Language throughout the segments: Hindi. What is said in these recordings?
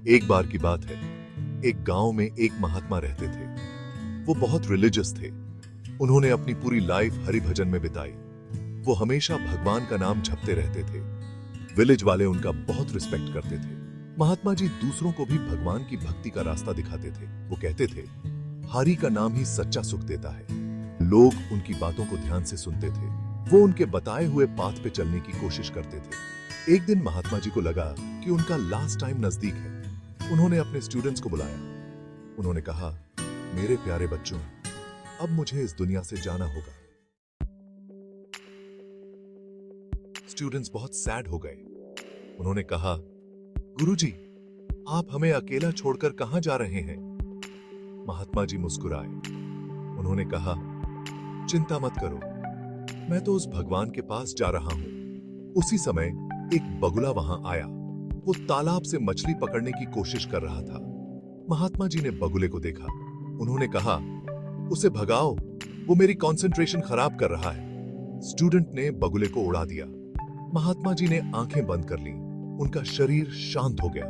एक बार की बात है, एक गांव में एक महात्मा रहते थे। वो बहुत रिलीजियस थे। उन्होंने अपनी पूरी लाइफ हरि भजन में बिताई। वो हमेशा भगवान का नाम जपते रहते थे। विलेज वाले उनका बहुत रिस्पेक्ट करते थे। महात्मा जी दूसरों को भी भगवान की भक्ति का रास्ता दिखाते थे। वो कहते थे, हरि का नाम ही सच्चा सुख देता है। लोग उनकी बातों को ध्यान से सुनते थे। वो उनके बताए हुए पाथ पे चलने की कोशिश करते थे। एक दिन महात्मा जी को लगा कि उनका लास्ट टाइम नजदीक है। उन्होंने अपने स्टूडेंट्स को बुलाया। उन्होंने कहा, मेरे प्यारे बच्चों, अब मुझे इस दुनिया से जाना होगा। स्टूडेंट्स बहुत सैड हो गए। उन्होंने कहा, गुरुजी, आप हमें अकेला छोड़कर कहां जा रहे हैं? महात्मा जी मुस्कुराए। उन्होंने कहा, चिंता मत करो, मैं तो उस भगवान के पास जा रहा हूं। उसी समय एक बगुला वहां आया। वो तालाब से मछली पकड़ने की कोशिश कर रहा था। महात्मा जी ने बगुले को देखा। उन्होंने कहा, उसे भगाओ, वो मेरी कंसंट्रेशन खराब कर रहा है। स्टूडेंट ने बगुले को उड़ा दिया। महात्मा जी ने आंखें बंद कर ली। उनका शरीर शांत हो गया,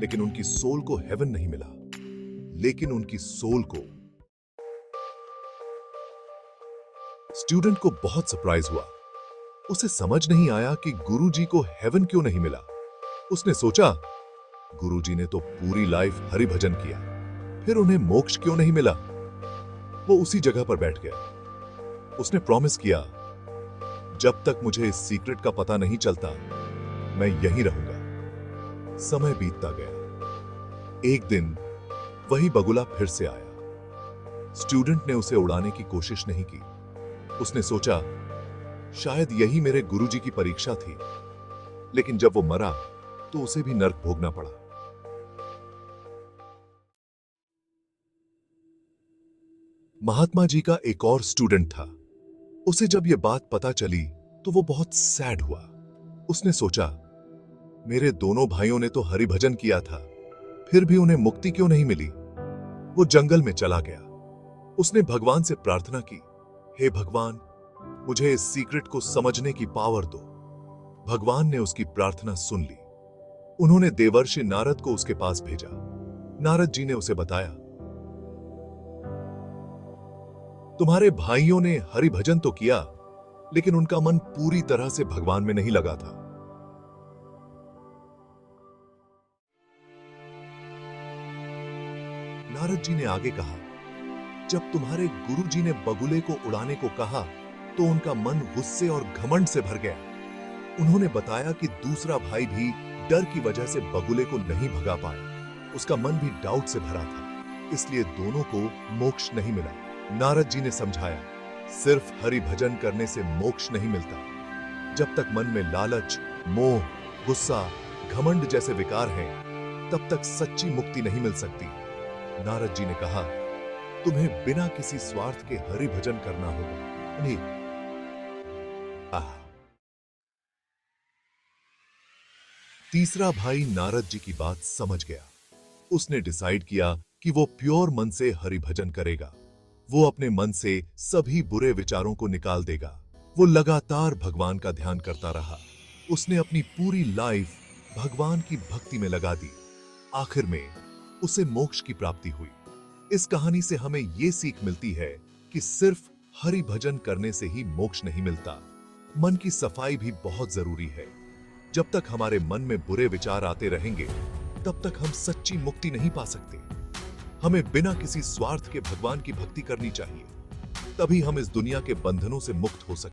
लेकिन उनकी सोल को हेवन नहीं मिला। लेकिन उनकी सोल को। स्टूडेंट को बहुत सरप्राइज हुआ। उसे समझ नहीं आया कि गुरुजी को हेवन क्यों नहीं मिला। उसने सोचा, गुरुजी ने तो पूरी लाइफ हरि भजन किया, फिर उन्हें मोक्ष क्यों नहीं मिला? वो उसी जगह पर बैठ गया। उसने प्रॉमिस किया, जब तक मुझे इस सीक्रेट का पता नहीं चलता, मैं यहीं रहूंगा। समय बीतता गया। एक दिन वही बगुला फिर से आया। स्टूडेंट ने उसे उड़ाने की कोशिश नहीं की। उसने सोचा, शायद यही मेरे गुरुजी की परीक्षा थी। लेकिन जब वो मरा तो उसे भी नर्क भोगना पड़ा। महात्मा जी का एक और स्टूडेंट था। उसे जब यह बात पता चली तो वो बहुत सैड हुआ। उसने सोचा, मेरे दोनों भाइयों ने तो हरि भजन किया था, फिर भी उन्हें मुक्ति क्यों नहीं मिली? वो जंगल में चला गया। उसने भगवान से प्रार्थना की, हे भगवान, मुझे इस सीक्रेट को समझने की पावर दो। भगवान ने उसकी प्रार्थना सुन ली। उन्होंने देवर्षि नारद को उसके पास भेजा। नारद जी ने उसे बताया, तुम्हारे भाइयों ने हरि भजन तो किया, लेकिन उनका मन पूरी तरह से भगवान में नहीं लगा था। नारद जी ने आगे कहा, जब तुम्हारे गुरु जी ने बगुले को उड़ाने को कहा तो उनका मन गुस्से और घमंड से भर गया। उन्होंने बताया कि दूसरा भाई भी डर की वजह से बगुले को नहीं भगा पाया। उसका मन भी डाउट से भरा था, इसलिए दोनों को मोक्ष नहीं मिला। नारद जी ने समझाया, सिर्फ हरि भजन करने से मोक्ष नहीं मिलता। जब तक मन में लालच, मोह, गुस्सा, घमंड जैसे विकार हैं, तब तक सच्ची मुक्ति नहीं मिल सकती। नारद जी ने कहा, तुम्हें बिना किसी स्वार्थ के हरि भजन करना होगा। नहीं। तीसरा भाई नारद जी की बात समझ गया। उसने डिसाइड किया कि वो प्योर मन से हरि भजन करेगा। वो अपने मन से सभी बुरे विचारों को निकाल देगा। वो लगातार भगवान का ध्यान करता रहा। उसने अपनी पूरी लाइफ भगवान की भक्ति में लगा दी। आखिर में उसे मोक्ष की प्राप्ति हुई। इस कहानी से हमें ये सीख मिलती है कि सिर्फ हरि भजन करने से ही मोक्ष नहीं मिलता। मन की सफाई भी बहुत जरूरी है। जब तक हमारे मन में बुरे विचार आते रहेंगे, तब तक हम सच्ची मुक्ति नहीं पा सकते। हमें बिना किसी स्वार्थ के भगवान की भक्ति करनी चाहिए, तभी हम इस दुनिया के बंधनों से मुक्त हो सकते हैं।